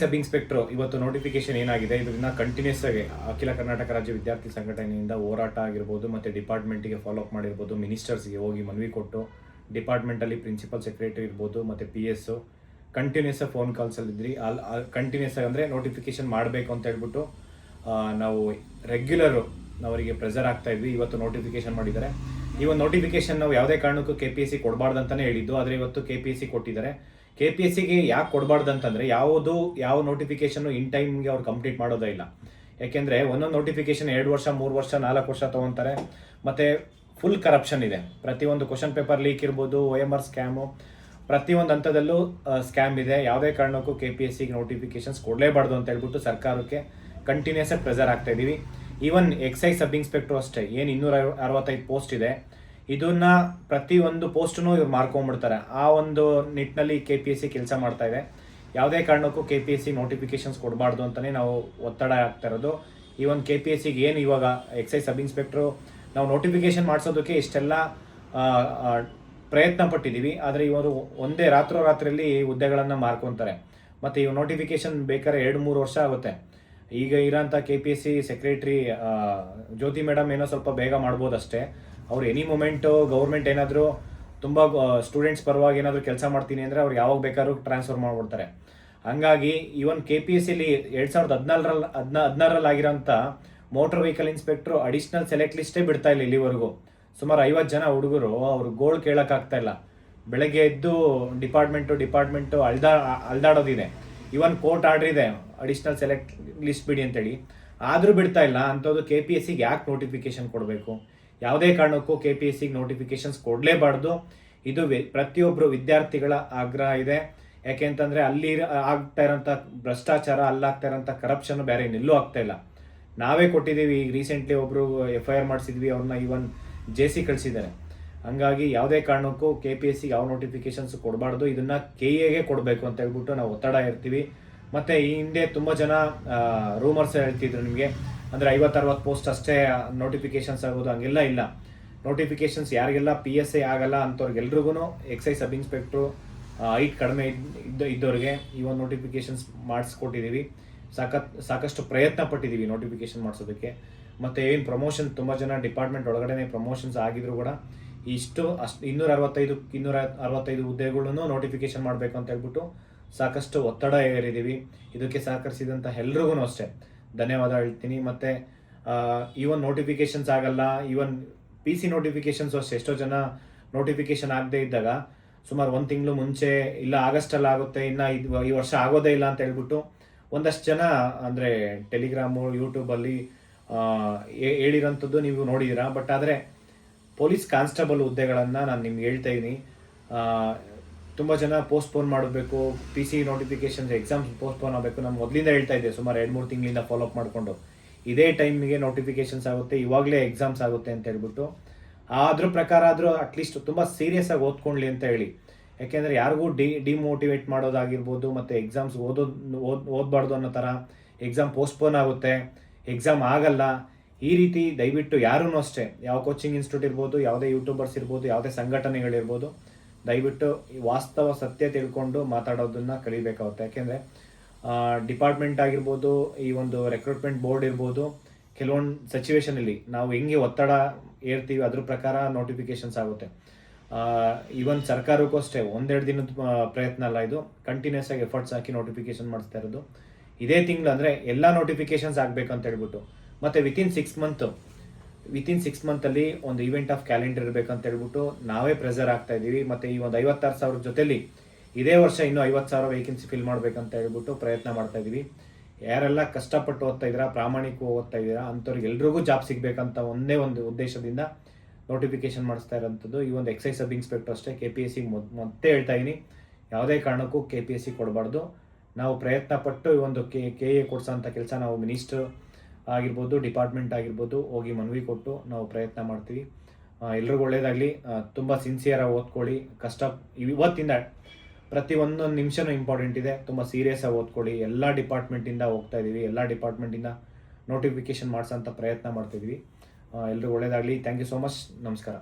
Sub inspector ಇವತ್ತು notification ಏನಾಗಿದೆ, ಇದನ್ನ ಕಂಟಿನ್ಯೂಸ್ ಆಗಿ ಅಖಿಲ ಕರ್ನಾಟಕ ರಾಜ್ಯ ವಿದ್ಯಾರ್ಥಿ ಸಂಘಟನೆಯಿಂದ ಹೋರಾಟ ಆಗಿರ್ಬೋದು, ಮತ್ತೆ ಡಿಪಾರ್ಟ್ಮೆಂಟ್ಗೆ ಫಾಲೋ ಅಪ್ ಮಾಡಿರ್ಬೋದು, ಮಿನಿಸ್ಟರ್ಸ್ಗೆ ಹೋಗಿ ಮನವಿ ಕೊಟ್ಟು ಡಿಪಾರ್ಟ್ಮೆಂಟಲ್ಲಿ ಪ್ರಿನ್ಸಿಪಲ್ ಸೆಕ್ರೆಟರಿ ಇರ್ಬೋದು, ಮತ್ತೆ PS ಕಂಟಿನ್ಯೂಸ್ ಫೋನ್ ಕಾಲ್ಸಲ್ಲಿ ಇದ್ರಿ. ಕಂಟಿನ್ಯೂಸ್ ಆಗಿ ಅಂದರೆ ನೋಟಿಫಿಕೇಶನ್ ಮಾಡಬೇಕು ಅಂತ ಹೇಳ್ಬಿಟ್ಟು ನಾವು ರೆಗ್ಯುಲರ್ ಅವರಿಗೆ ಪ್ರೆಸರ್ ಆಗ್ತಾ ಇದ್ವಿ. ಇವತ್ತು ನೋಟಿಫಿಕೇಶನ್ ಮಾಡಿದ್ದಾರೆ. ಈ ಒಂದು ನೋಟಿಫಿಕೇಶನ್ ನಾವು ಯಾವುದೇ ಕಾರಣಕ್ಕೂ KPSC ಕೊಡಬಾರ್ದು ಅಂತಲೇ ಹೇಳಿದ್ದು, ಆದರೆ ಇವತ್ತು KPSC ಕೊಟ್ಟಿದ್ದಾರೆ. KPSCಗೆ ಯಾಕೆ ಕೊಡಬಾರ್ದು ಅಂತಂದರೆ ಯಾವ ನೋಟಿಫಿಕೇಶನ್ ಇನ್ ಟೈಮ್ಗೆ ಅವ್ರು ಕಂಪ್ಲೀಟ್ ಮಾಡೋದೇ ಇಲ್ಲ. ಯಾಕೆಂದರೆ ಒಂದೊಂದು ನೋಟಿಫಿಕೇಶನ್ 2 ವರ್ಷ 3 ವರ್ಷ 4 ವರ್ಷ ತೊಗೊತಾರೆ. ಮತ್ತು ಫುಲ್ ಕರಪ್ಷನ್ ಇದೆ. ಪ್ರತಿಯೊಂದು ಕ್ವಶನ್ ಪೇಪರ್ ಲೀಕ್ ಇರ್ಬೋದು, OMR ಸ್ಕ್ಯಾಮು, ಪ್ರತಿಯೊಂದು ಹಂತದಲ್ಲೂ ಸ್ಕ್ಯಾಮ್ ಇದೆ. ಯಾವುದೇ ಕಾರಣಕ್ಕೂ KPSCಗೆ ನೋಟಿಫಿಕೇಶನ್ಸ್ ಕೊಡಲೇಬಾರ್ದು ಅಂತ ಹೇಳ್ಬಿಟ್ಟು ಸರ್ಕಾರಕ್ಕೆ ಕಂಟಿನ್ಯೂಸ್ ಆಗಿ ಪ್ರೆಸರ್ ಆಗ್ತಾ ಇದ್ದೀವಿ. ಈವನ್ ಎಕ್ಸೈಸ್ ಸಬ್ ಇನ್ಸ್ಪೆಕ್ಟರ್ ಅಷ್ಟೇ, ಏನು 265 ಪೋಸ್ಟ್ ಇದೆ, ಇದನ್ನ ಪ್ರತಿಯೊಂದು ಪೋಸ್ಟನ್ನು ಇವ್ರು ಮಾರ್ಕೊಂಡ್ಬಿಡ್ತಾರೆ. ಆ ಒಂದು ನಿಟ್ಟಿನಲ್ಲಿ KPSC ಕೆಲಸ ಮಾಡ್ತಾ ಇದೆ. ಯಾವುದೇ ಕಾರಣಕ್ಕೂ KPSC ನೋಟಿಫಿಕೇಶನ್ಸ್ ಕೊಡಬಾರ್ದು ಅಂತಲೇ ನಾವು ಒತ್ತಡ ಆಗ್ತಾ ಇರೋದು. ಈ ಒಂದು KPSCಗೆ ಏನು ಇವಾಗ ಎಕ್ಸೈಸ್ ಸಬ್ ಇನ್ಸ್ಪೆಕ್ಟ್ರು ನಾವು ನೋಟಿಫಿಕೇಶನ್ ಮಾಡಿಸೋದಕ್ಕೆ ಇಷ್ಟೆಲ್ಲ ಪ್ರಯತ್ನ ಪಟ್ಟಿದ್ದೀವಿ. ಆದರೆ ಇವರು ಒಂದೇ ರಾತ್ರಿಯಲ್ಲಿ ಹುದ್ದೆಗಳನ್ನು ಮಾರ್ಕೊತಾರೆ. ಮತ್ತು ಈ ನೋಟಿಫಿಕೇಶನ್ ಬೇಕಾದ್ರೆ 2-3 ವರ್ಷ ಆಗುತ್ತೆ. ಈಗ ಇರೋಂಥ KPSC ಸೆಕ್ರೆಟ್ರಿ ಜ್ಯೋತಿ ಮೇಡಮ್ ಏನೋ ಸ್ವಲ್ಪ ಬೇಗ ಮಾಡ್ಬೋದು ಅಷ್ಟೇ. ಅವ್ರು ಎನಿ ಮೂಮೆಂಟು ಗೌರ್ಮೆಂಟ್ ಏನಾದರೂ ತುಂಬ ಸ್ಟೂಡೆಂಟ್ಸ್ ಪರವಾಗಿ ಏನಾದರೂ ಕೆಲಸ ಮಾಡ್ತೀನಿ ಅಂದರೆ ಅವ್ರು ಯಾವಾಗ ಬೇಕಾದ್ರೂ ಟ್ರಾನ್ಸ್ಫರ್ ಮಾಡಿಬಿಡ್ತಾರೆ. ಹಂಗಾಗಿ ಈವನ್ KPSCಲಿ 2016ರಲ್ಲಿ ಆಗಿರೋಂಥ motor vehicle inspector additional select ಲಿಸ್ಟೇ ಬಿಡ್ತಾ ಇಲ್ಲ ಇಲ್ಲಿವರೆಗೂ. ಸುಮಾರು 50 ಜನ ಹುಡುಗರು ಅವ್ರು ಗೋಳು ಕೇಳೋಕ್ಕಾಗ್ತಾ ಇಲ್ಲ. ಬೆಳಗ್ಗೆ ಎದ್ದು ಡಿಪಾರ್ಟ್ಮೆಂಟು ಅಲ್ದಾಡೋದಿದೆ. ಇವನ್ ಕೋರ್ಟ್ ಆರ್ಡರ್ ಇದೆ ಅಡಿಷ್ನಲ್ ಸೆಲೆಕ್ಟ್ ಲಿಸ್ಟ್ ಬಿಡಿ ಅಂತೇಳಿ, ಆದರೂ ಬಿಡ್ತಾ ಇಲ್ಲ. ಅಂಥದ್ದು KPSCಗೆ ಯಾಕೆ ನೋಟಿಫಿಕೇಶನ್ ಕೊಡಬೇಕು? ಯಾವುದೇ ಕಾರಣಕ್ಕೂ KPSCಗೆ ನೋಟಿಫಿಕೇಶನ್ಸ್ ಕೊಡಲೇಬಾರ್ದು. ಇದು ಪ್ರತಿಯೊಬ್ಬರು ವಿದ್ಯಾರ್ಥಿಗಳ ಆಗ್ರಹ ಇದೆ. ಯಾಕೆ ಅಂತಂದರೆ ಅಲ್ಲಿ ಆಗ್ತಾ ಇರೋಂಥ ಭ್ರಷ್ಟಾಚಾರ, ಅಲ್ಲಾಗ್ತಾ ಇರೋಂಥ ಕರಪ್ಷನ್ ಬೇರೆ ಇನ್ನೆಲ್ಲೂ ಆಗ್ತಾ ಇಲ್ಲ. ನಾವೇ ಕೊಟ್ಟಿದ್ದೀವಿ. ಈಗ ರೀಸೆಂಟ್ಲಿ ಒಬ್ಬರು FIR ಮಾಡಿಸಿದ್ವಿ, ಅವ್ರನ್ನ ಇವನ್ JC ಕಳಿಸಿದ್ದಾರೆ. ಹಂಗಾಗಿ ಯಾವುದೇ ಕಾರಣಕ್ಕೂ KPSCಗೆ ಯಾವ ನೋಟಿಫಿಕೇಶನ್ಸ್ ಕೊಡಬಾರ್ದು, ಇದನ್ನು KAಗೆ ಕೊಡಬೇಕು ಅಂತ ಹೇಳ್ಬಿಟ್ಟು ನಾವು ಒತ್ತಡ ಇರ್ತೀವಿ. ಮತ್ತು ಈ ಹಿಂದೆ ತುಂಬ ಜನ ರೂಮರ್ಸ್ ಹೇಳ್ತಿದ್ರು ನಿಮಗೆ, ಅಂದರೆ 50-60 ಪೋಸ್ಟ್ ಅಷ್ಟೇ ನೋಟಿಫಿಕೇಶನ್ಸ್ ಆಗೋದು, ಹಂಗೆಲ್ಲ ಇಲ್ಲ. ನೋಟಿಫಿಕೇಶನ್ಸ್ ಯಾರಿಗೆಲ್ಲ PSI ಆಗಲ್ಲ ಅಂಥವ್ರಿಗೆಲ್ರಿಗೂ ಎಕ್ಸೈಸ್ ಸಬ್ ಇನ್ಸ್ಪೆಕ್ಟ್ರು ಹೈಟ್ ಕಡಿಮೆ ಇದ್ದವ್ರಿಗೆ ಈ ಒಂದು ನೋಟಿಫಿಕೇಶನ್ಸ್ ಮಾಡಿಸ್ಕೊಟ್ಟಿದ್ದೀವಿ. ಸಾಕಷ್ಟು ಪ್ರಯತ್ನ ಪಟ್ಟಿದ್ದೀವಿ ನೋಟಿಫಿಕೇಶನ್ ಮಾಡಿಸೋದಕ್ಕೆ. ಮತ್ತು ಏನು ಪ್ರಮೋಷನ್ ತುಂಬ ಜನ ಡಿಪಾರ್ಟ್ಮೆಂಟ್ ಒಳಗಡೆ ಪ್ರಮೋಷನ್ಸ್ ಆಗಿದ್ರು ಕೂಡ 265 ಹುದ್ದೆಗಳನ್ನು ನೋಟಿಫಿಕೇಶನ್ ಮಾಡಬೇಕು ಅಂತ ಹೇಳ್ಬಿಟ್ಟು ಸಾಕಷ್ಟು ಒತ್ತಡ ಏರಿದ್ದೀವಿ. ಇದಕ್ಕೆ ಸಹಕರಿಸಿದಂಥ ಎಲ್ರಿಗೂ ಅಷ್ಟೇ ಧನ್ಯವಾದ ಹೇಳ್ತೀನಿ. ಮತ್ತು ಈವನ್ ನೋಟಿಫಿಕೇಶನ್ಸ್ ಆಗಲ್ಲ, ಈವನ್ PC ನೋಟಿಫಿಕೇಶನ್ಸ್ ಅಷ್ಟೇ. ಎಷ್ಟೋ ಜನ ನೋಟಿಫಿಕೇಶನ್ ಆಗದೆ ಇದ್ದಾಗ ಸುಮಾರು 1 ತಿಂಗಳು ಮುಂಚೆ, ಇಲ್ಲ ಆಗಸ್ಟಲ್ಲಿ ಆಗುತ್ತೆ, ಇನ್ನು ಈ ವರ್ಷ ಆಗೋದೇ ಇಲ್ಲ ಅಂತ ಹೇಳ್ಬಿಟ್ಟು ಒಂದಷ್ಟು ಜನ ಅಂದರೆ ಟೆಲಿಗ್ರಾಮು, ಯೂಟ್ಯೂಬಲ್ಲಿ ಹೇಳಿರೋಂಥದ್ದು ನೀವು ನೋಡಿದ್ದೀರಾ. ಬಟ್ ಆದರೆ ಪೊಲೀಸ್ ಕಾನ್ಸ್ಟೇಬಲ್ ಹುದ್ದೆಗಳನ್ನು ನಾನು ನಿಮ್ಗೆ ಹೇಳ್ತಾ ಇದ್ದೀನಿ, ತುಂಬ ಜನ ಪೋಸ್ಟ್ಪೋನ್ ಮಾಡಬೇಕು, PC ನೋಟಿಫಿಕೇಶನ್ಸ್ ಎಕ್ಸಾಮ್ಸ್ ಪೋಸ್ಟ್ಪೋನ್ ಆಗಬೇಕು. ನಾನು ಮೊದಲಿಂದ ಹೇಳ್ತಾ ಇದ್ದೆ, ಸುಮಾರು 2-3 ತಿಂಗಳಿಂದ ಫಾಲೋ ಅಪ್ ಮಾಡಿಕೊಂಡು ಇದೇ ಟೈಮಿಗೆ ನೋಟಿಫಿಕೇಶನ್ಸ್ ಆಗುತ್ತೆ, ಇವಾಗಲೇ ಎಕ್ಸಾಮ್ಸ್ ಆಗುತ್ತೆ ಅಂತ ಹೇಳ್ಬಿಟ್ಟು. ಅದ್ರ ಪ್ರಕಾರ ಆದರೂ ಅಟ್ಲೀಸ್ಟ್ ತುಂಬ ಸೀರಿಯಸ್ ಆಗಿ ಓದ್ಕೊಳ್ಳಿ ಅಂತ ಹೇಳಿ. ಯಾಕೆಂದರೆ ಯಾರಿಗೂ ಡಿಮೋಟಿವೇಟ್ ಮಾಡೋದಾಗಿರ್ಬೋದು, ಮತ್ತು ಎಕ್ಸಾಮ್ಸ್ ಓದಬಾರ್ದು ಅನ್ನೋ ಥರ ಎಕ್ಸಾಮ್ ಪೋಸ್ಟ್ಪೋನ್ ಆಗುತ್ತೆ, ಎಕ್ಸಾಮ್ ಆಗಲ್ಲ, ಈ ರೀತಿ ದಯವಿಟ್ಟು ಯಾರೂ ಅಷ್ಟೇ, ಯಾವ ಕೋಚಿಂಗ್ ಇನ್ಸ್ಟಿಟ್ಯೂಟ್ ಇರ್ಬೋದು, ಯಾವುದೇ ಯೂಟ್ಯೂಬರ್ಸ್ ಇರ್ಬೋದು, ಯಾವುದೇ ಸಂಘಟನೆಗಳಿರ್ಬೋದು, ದಯವಿಟ್ಟು ಈ ವಾಸ್ತವ ಸತ್ಯ ತಿಳ್ಕೊಂಡು ಮಾತಾಡೋದನ್ನು ಕಲಿಬೇಕಾಗುತ್ತೆ. ಯಾಕೆಂದರೆ ಡಿಪಾರ್ಟ್ಮೆಂಟ್ ಆಗಿರ್ಬೋದು, ಈ ಒಂದು ರೆಕ್ರೂಟ್ಮೆಂಟ್ ಬೋರ್ಡ್ ಇರ್ಬೋದು, ಕೆಲವೊಂದು ಸಿಚುವೇಷನಲ್ಲಿ ನಾವು ಹೆಂಗೆ ಒತ್ತಡ ಏರ್ತೀವಿ ಅದ್ರ ಪ್ರಕಾರ ನೋಟಿಫಿಕೇಶನ್ಸ್ ಆಗುತ್ತೆ. ಈವನ್ ಸರ್ಕಾರಕ್ಕೂ ಅಷ್ಟೇ 1-2 ದಿನದ ಪ್ರಯತ್ನ ಅಲ್ಲ, ಇದು ಕಂಟಿನ್ಯೂಸ್ ಆಗಿ ಎಫರ್ಟ್ಸ್ ಹಾಕಿ ನೋಟಿಫಿಕೇಶನ್ ಮಾಡಿಸ್ತಾ ಇರೋದು. ಇದೇ ತಿಂಗಳು ಅಂದರೆ ಎಲ್ಲ ನೋಟಿಫಿಕೇಶನ್ಸ್ ಆಗಬೇಕಂತ ಹೇಳ್ಬಿಟ್ಟು. ಮತ್ತು ವಿತಿನ್ 6 ಮಂತಲ್ಲಿ ಒಂದು ಈವೆಂಟ್ ಆಫ್ ಕ್ಯಾಲೆಂಡರ್ ಇರಬೇಕಂತ ಹೇಳ್ಬಿಟ್ಟು ನಾವೇ ಪ್ರೆಸರ್ ಆಗ್ತಾ ಇದ್ದೀವಿ. ಮತ್ತು ಈ ಒಂದು 56,000 ಜೊತೆಲಿ ಇದೇ ವರ್ಷ ಇನ್ನೂ 50,000 ವೇಕೆನ್ಸಿ ಫಿಲ್ ಮಾಡಬೇಕಂತ ಹೇಳ್ಬಿಟ್ಟು ಪ್ರಯತ್ನ ಮಾಡ್ತಾ ಇದ್ದೀವಿ. ಯಾರೆಲ್ಲ ಕಷ್ಟಪಟ್ಟು ಓದ್ತಾ ಇದ್ದೀರಾ, ಪ್ರಾಮಾಣಿಕವಾಗಿ ಓದ್ತಾ ಇದ್ದೀರಾ, ಅಂಥವ್ರಿಗೆ ಎಲ್ರಿಗೂ ಜಾಬ್ ಸಿಗಬೇಕಂತ ಒಂದೇ ಒಂದು ಉದ್ದೇಶದಿಂದ ನೋಟಿಫಿಕೇಶನ್ ಮಾಡಿಸ್ತಾ ಇರೋಂಥದ್ದು. ಈ ಒಂದು ಎಕ್ಸೈಸ್ ಸಬ್ ಇನ್ಸ್ಪೆಕ್ಟರ್ ಅಷ್ಟೇ. KPSCಗೆ ಮತ್ತೆ ಹೇಳ್ತಾ ಇದ್ದೀನಿ, ಯಾವುದೇ ಕಾರಣಕ್ಕೂ KPSC ಕೊಡಬಾರ್ದು. ನಾವು ಪ್ರಯತ್ನ ಪಟ್ಟು ಈ ಒಂದು KA ಕೊಡ್ಸೋಂಥ ಕೆಲಸ ನಾವು ಮಿನಿಸ್ಟರ್ ಆಗಿರ್ಬೋದು, ಡಿಪಾರ್ಟ್ಮೆಂಟ್ ಆಗಿರ್ಬೋದು ಹೋಗಿ ಮನವಿ ಕೊಟ್ಟು ನಾವು ಪ್ರಯತ್ನ ಮಾಡ್ತೀವಿ. ಎಲ್ರಿಗೂ ಒಳ್ಳೆಯದಾಗಲಿ. ತುಂಬ ಸಿನ್ಸಿಯರಾಗಿ ಓದ್ಕೊಳ್ಳಿ. ಇವತ್ತಿಂದ ಪ್ರತಿಯೊಂದು ನಿಮಿಷನೂ ಇಂಪಾರ್ಟೆಂಟ್ ಇದೆ. ತುಂಬ ಸೀರಿಯಸ್ಸಾಗಿ ಓದ್ಕೊಳ್ಳಿ. ಎಲ್ಲ ಡಿಪಾರ್ಟ್ಮೆಂಟಿಂದ ಹೋಗ್ತಾ ಇದ್ದೀವಿ, ಎಲ್ಲ ಡಿಪಾರ್ಟ್ಮೆಂಟಿಂದ ನೋಟಿಫಿಕೇಶನ್ ಮಾಡಿಸೋಂಥ ಪ್ರಯತ್ನ ಮಾಡ್ತಾಯಿದ್ದೀವಿ. ಎಲ್ರಿಗೂ ಒಳ್ಳೆಯದಾಗಲಿ. Thank you so much. ನಮಸ್ಕಾರ.